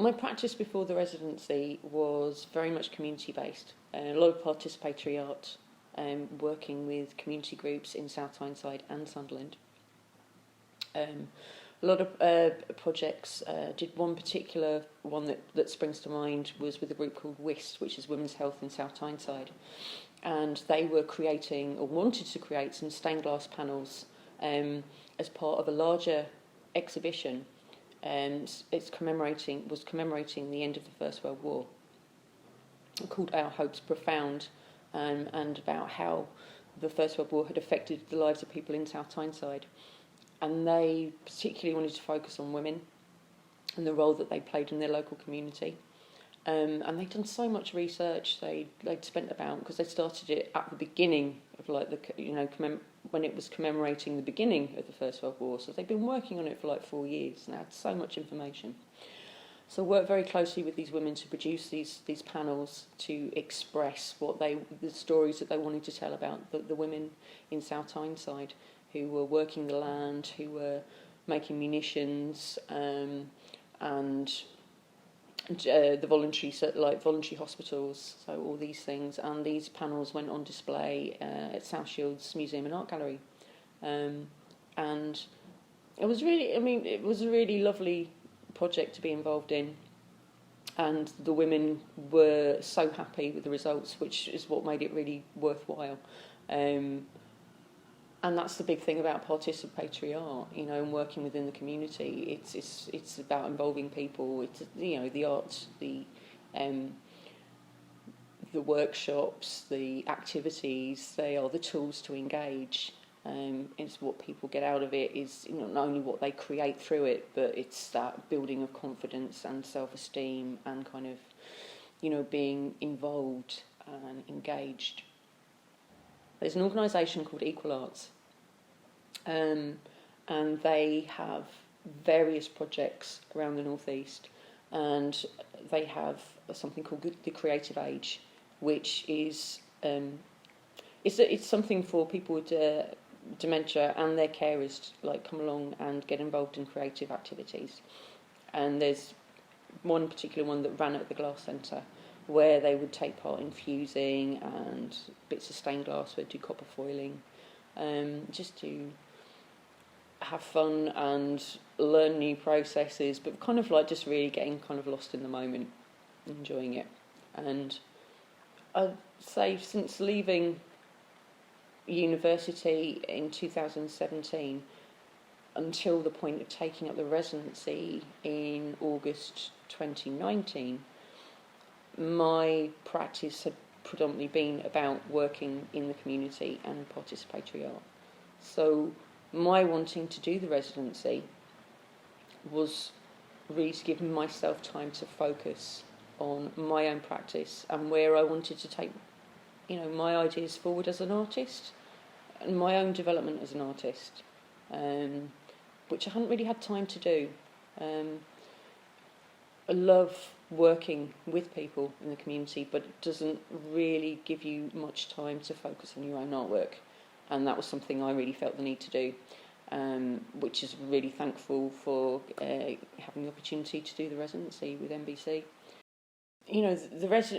my practice before the residency was very much community-based. A lot of participatory art, working with community groups in South Tyneside and Sunderland. A lot of projects. Did one particular one that springs to mind was with a group called WIST, which is Women's Health in South Tyneside. And they were creating, or wanted to create, some stained glass panels as part of a larger exhibition. Was commemorating the end of the First World War, called Our Hopes Profound, and about how the First World War had affected the lives of people in South Tyneside. And they particularly wanted to focus on women and the role that they played in their local community. And they'd done so much research. They'd spent about, because they started it at the beginning of when it was commemorating the beginning of the First World War. So they'd been working on it for 4 years and had so much information. So I worked very closely with these women to produce these panels to express the stories that they wanted to tell about the women in South Tyneside who were working the land, who were making munitions, and the voluntary hospitals, so all these things. And these panels went on display at South Shields Museum and Art Gallery, and it was a really lovely project to be involved in, and the women were so happy with the results, which is what made it really worthwhile. And that's the big thing about participatory art, and working within the community. It's about involving people. It's the arts, the workshops, the activities. They are the tools to engage. It's what people get out of it is not only what they create through it, but it's that building of confidence and self-esteem and kind of being involved and engaged. There's an organisation called Equal Arts, and they have various projects around the North East, and they have something called the Creative Age, which is it's something for people with dementia and their carers to come along and get involved in creative activities. And there's one particular one that ran at the Glass Centre, where they would take part in fusing and bits of stained glass, would do copper foiling, just to have fun and learn new processes, but kind of just really getting kind of lost in the moment, enjoying it. And I'd say since leaving university in 2017 until the point of taking up the residency in August 2019, my practice had predominantly been about working in the community and participatory art. So my wanting to do the residency was really to give myself time to focus on my own practice and where I wanted to take my ideas forward as an artist and my own development as an artist, which I hadn't really had time to do. I love working with people in the community, but it doesn't really give you much time to focus on your own artwork, and that was something I really felt the need to do, which is really thankful for having the opportunity to do the residency with MBC.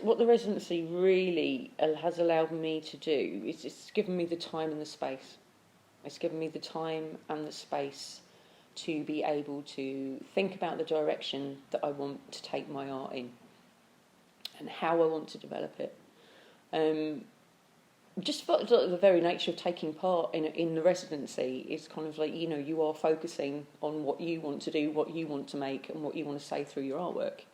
What the residency really has allowed me to do is it's given me the time and the space. It's given me the time and the space to be able to think about the direction that I want to take my art in and how I want to develop it. Just for the very nature of taking part in the residency is kind of you are focusing on what you want to do, what you want to make, and what you want to say through your artwork.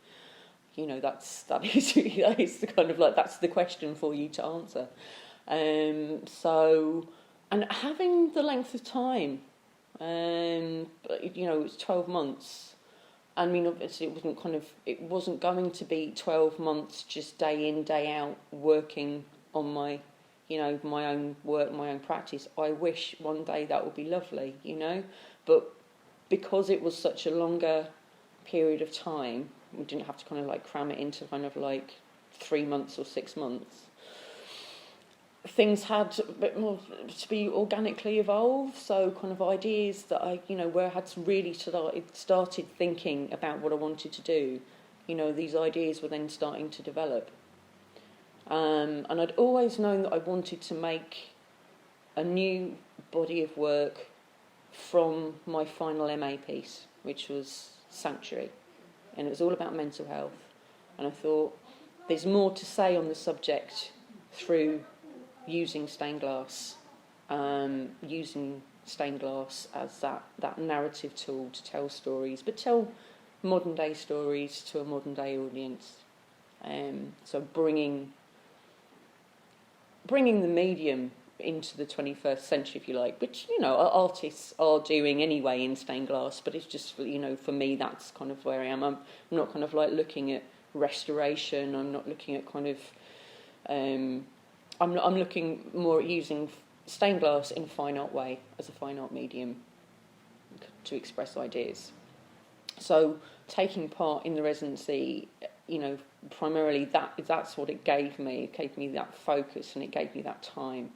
That is the kind of that's the question for you to answer. And having the length of time, it's 12 months. I mean, obviously it wasn't going to be 12 months just day in, day out working on my own work, my own practice. I wish one day that would be lovely, but because it was such a longer period of time, we didn't have to cram it into 3 months or 6 months. Things had a bit more to be organically evolved, so ideas that I had really started thinking about what I wanted to do these ideas were then starting to develop. And I'd always known that I wanted to make a new body of work from my final MA piece, which was Sanctuary. And it was all about mental health. And I thought, there's more to say on the subject through using stained glass, using stained glass as that narrative tool to tell stories, but tell modern day stories to a modern day audience. So bringing the medium into the 21st century, if you like, which artists are doing anyway in stained glass, but it's just for me that's kind of where I am. I'm not kind of like looking at restoration. I'm not looking at kind of I'm looking more at using stained glass in a fine art way, as a fine art medium to express ideas. So taking part in the residency, primarily that's what it gave me. It gave me that focus and it gave me that time.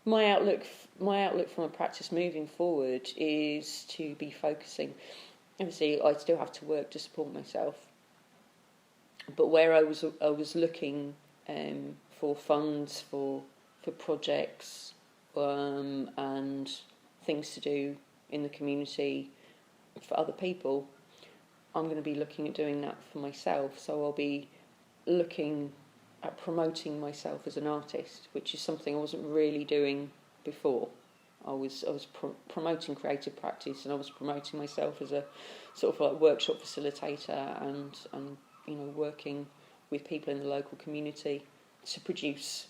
My outlook from a practice moving forward is to be focusing. Obviously, I still have to work to support myself, but where I was looking for funds for projects and things to do in the community for other people, I'm going to be looking at doing that for myself. So I'll be looking at promoting myself as an artist, which is something I wasn't really doing before. I was promoting creative practice, and I was promoting myself as a sort of like workshop facilitator and working with people in the local community to produce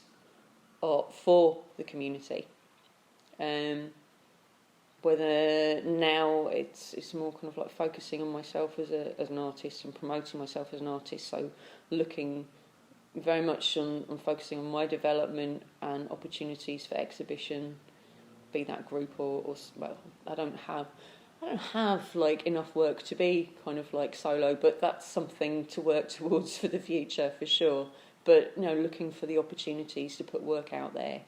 art for the community. Whether now it's more kind of like focusing on myself as an artist and promoting myself as an artist, so looking very much on focusing on my development and opportunities for exhibition, be that group or well, I don't have like enough work to be kind of like solo, but that's something to work towards for the future for sure. But looking for the opportunities to put work out there,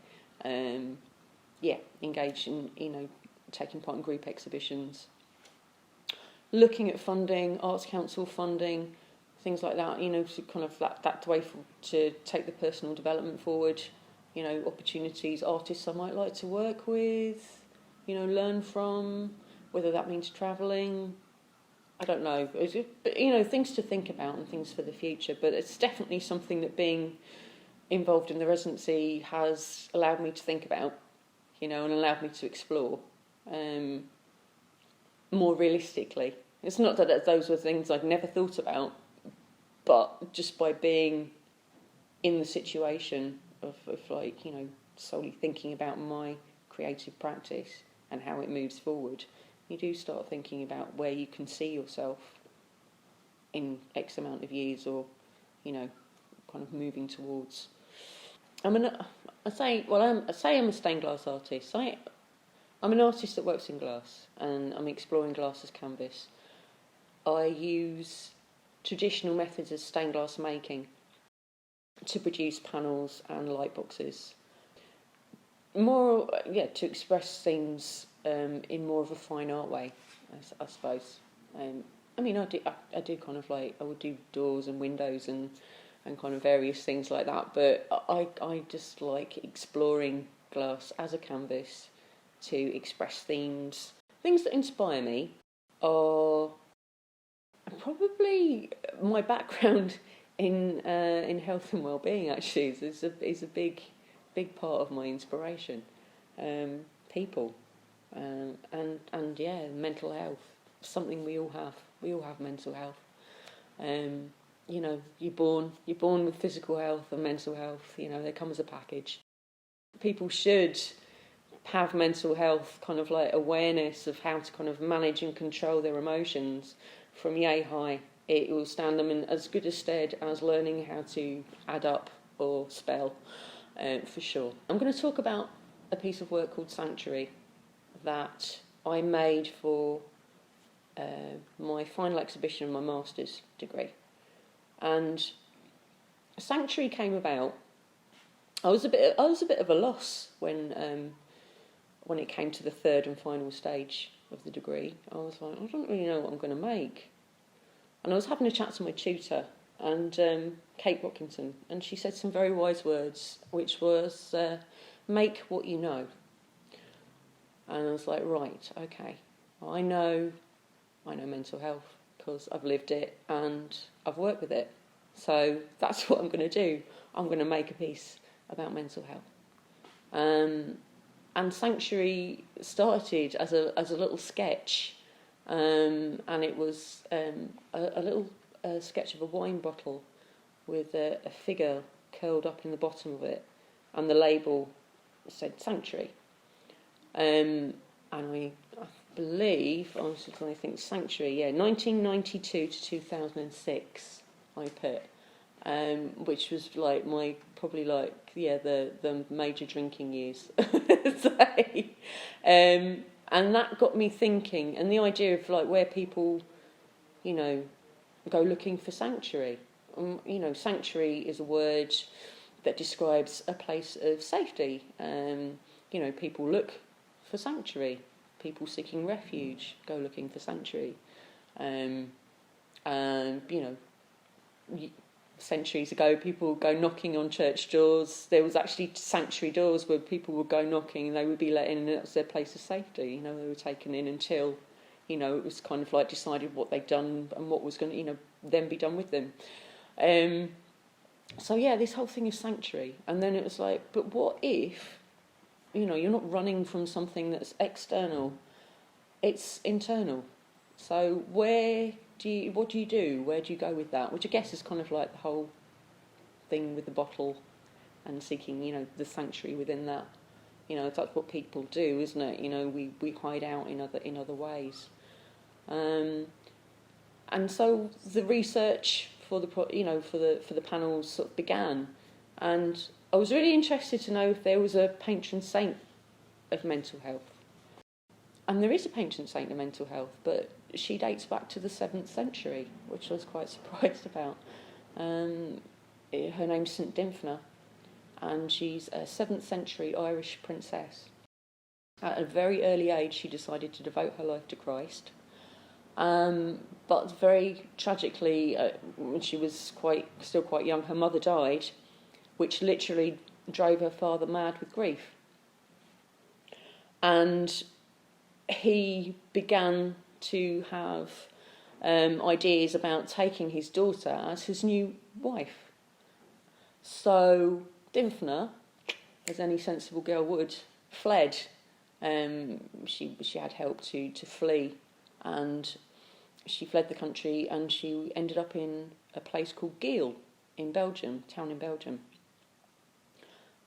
engage in taking part in group exhibitions, looking at funding, Arts Council funding, things like that, to kind of that way to take the personal development forward, opportunities, artists I might like to work with, learn from, whether that means travelling, I don't know, but things to think about and things for the future. But it's definitely something that being involved in the residency has allowed me to think about, and allowed me to explore more realistically. It's not that those were things I'd never thought about, but just by being in the situation of like, solely thinking about my creative practice and how it moves forward, you do start thinking about where you can see yourself in X amount of years, or, kind of moving towards. I'm a stained glass artist. I'm an artist that works in glass, and I'm exploring glass as canvas. I use traditional methods of stained glass making to produce panels and light boxes. To express things in more of a fine art way, I suppose. I do kind of like, I would do doors and windows and kind of various things like that, but I just like exploring glass as a canvas to express themes. Things that inspire me are probably my background in health and wellbeing. Actually, is a big part of my inspiration. People and mental health. Something we all have. We all have mental health. You're born with physical health and mental health. They come as a package. People should have mental health kind of like awareness of how to kind of manage and control their emotions from yay high. It will stand them in as good a stead as learning how to add up or spell, for sure. I'm going to talk about a piece of work called Sanctuary that I made for my final exhibition of my master's degree. And Sanctuary came about. I was a bit of a loss when it came to the third and final stage of the degree. I was like, I don't really know what I'm going to make. And I was having a chat to my tutor, and Kate Watkinson, and she said some very wise words, which was, make what you know. And I was like, right, okay, I know mental health because I've lived it and I've worked with it. So that's what I'm going to do. I'm going to make a piece about mental health. And Sanctuary started as a little sketch, and it was a little sketch of a wine bottle with a figure curled up in the bottom of it, and the label said Sanctuary. And I believe, I was just trying to think, Sanctuary, 1992 to 2006, I put, which was like the major drinking years. And that got me thinking, and the idea of like where people, go looking for sanctuary. Sanctuary is a word that describes a place of safety. People look for sanctuary. People seeking refuge go looking for sanctuary. Centuries ago, people would go knocking on church doors. There was actually sanctuary doors where people would go knocking and they would be let in, and that was their place of safety. They were taken in until, it was kind of like decided what they'd done and what was going to, then be done with them. This whole thing of sanctuary. And then it was like, but what if, you're not running from something that's external, it's internal. So what do you do? Where do you go with that? Which I guess is kind of like the whole thing with the bottle and seeking, the sanctuary within that. That's what people do, isn't it? We hide out in other ways. And so the research for the panels sort of began, and I was really interested to know if there was a patron saint of mental health. And there is a patron saint of mental health, but she dates back to the 7th century, which I was quite surprised about. Her name's St Dymphna, and she's a 7th century Irish princess. At a very early age, she decided to devote her life to Christ. But very tragically, when she was still quite young, her mother died, which literally drove her father mad with grief. And he began to have ideas about taking his daughter as his new wife. So Dymphna, as any sensible girl would, fled. She had help to flee, and she fled the country, and she ended up in a place called Geel in Belgium, town in Belgium.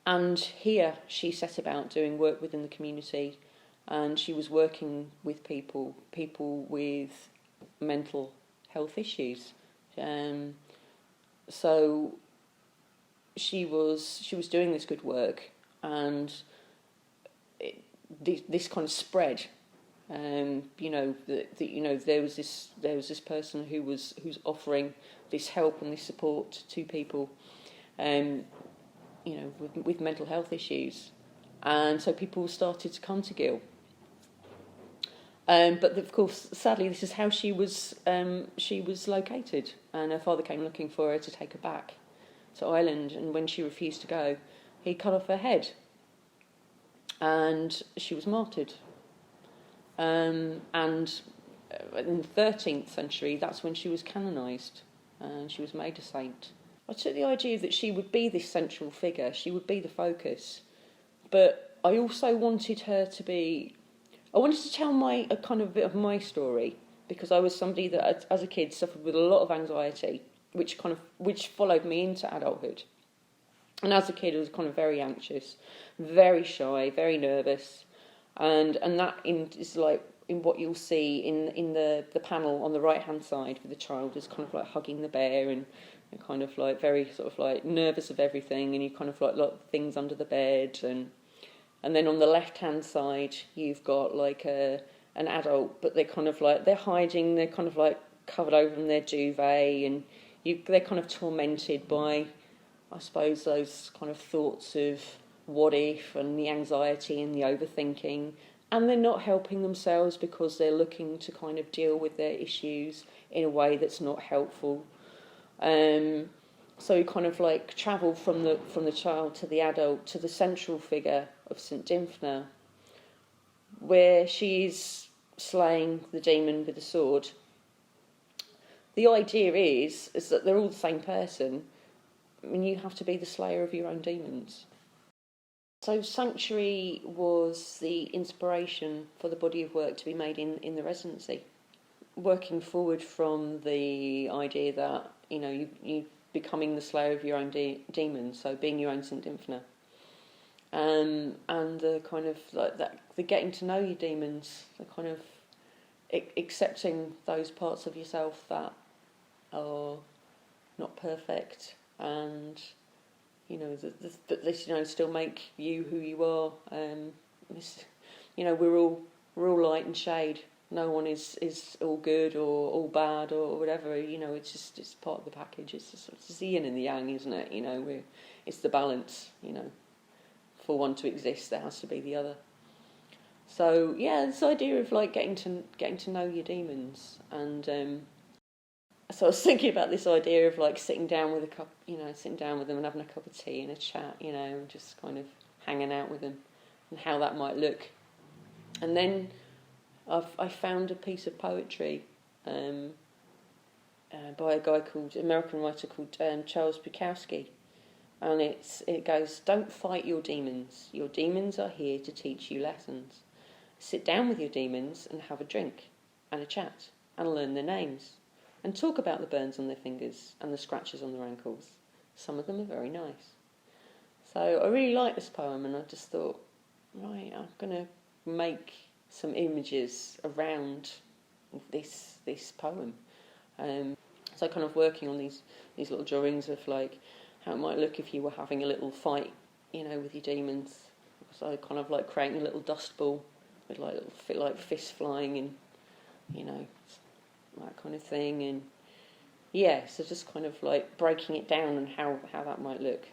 And here she set about doing work within the community, and she was working with people with mental health issues. So she was doing this good work, and this kind of spread. There was this person who's offering this help and this support to people, with mental health issues, and so people started to come to Geel. But of course, sadly, this is how she was located, and her father came looking for her to take her back to Ireland, and when she refused to go, he cut off her head, and she was martyred. And in the 13th century, that's when she was canonised, and she was made a saint. I took the idea that she would be this central figure, she would be the focus, but I also wanted her to be... I wanted to tell a kind of bit of my story, because I was somebody that, as a kid, suffered with a lot of anxiety, which followed me into adulthood. And as a kid, I was kind of very anxious, very shy, very nervous, and that is like in what you'll see in the panel on the right hand side, with the child is kind of like hugging the bear and kind of like very sort of like nervous of everything, and you kind of like a lot of things under the bed, and then on the left-hand side, you've got like an adult, but they're hiding, they're kind of like covered over in their duvet, and they're kind of tormented by, I suppose, those kind of thoughts of what if, and the anxiety and the overthinking, and they're not helping themselves because they're looking to kind of deal with their issues in a way that's not helpful. So you kind of like travel from the child to the adult to the central figure of St. Dymphna, where she's slaying the demon with a sword. The idea is that they're all the same person. I mean, you have to be the slayer of your own demons. So Sanctuary was the inspiration for the body of work to be made in the residency. Working forward from the idea that, you becoming the slayer of your own demons, so being your own St. Dymphna. And the kind of like that, the getting to know your demons, the kind of accepting those parts of yourself that are not perfect, and that they still make you who you are. We're all light and shade. No one is all good or all bad or whatever. It's part of the package. It's the yin and the yang, isn't it? It's the balance. For one to exist, there has to be the other. So yeah, this idea of like getting to know your demons, and so I was thinking about this idea of like sitting down with them and having a cup of tea and a chat, and just kind of hanging out with them, and how that might look. And then I found a piece of poetry by American writer called Charles Bukowski. And it goes, "Don't fight your demons. Your demons are here to teach you lessons. Sit down with your demons and have a drink and a chat and learn their names and talk about the burns on their fingers and the scratches on their ankles. Some of them are very nice." So I really like this poem, and I just thought, right, I'm going to make some images around this poem. So kind of working on these little drawings of like how it might look if you were having a little fight, with your demons. So kind of like creating a little dust ball with like fists flying and, that kind of thing. And yeah, so just kind of like breaking it down and how that might look.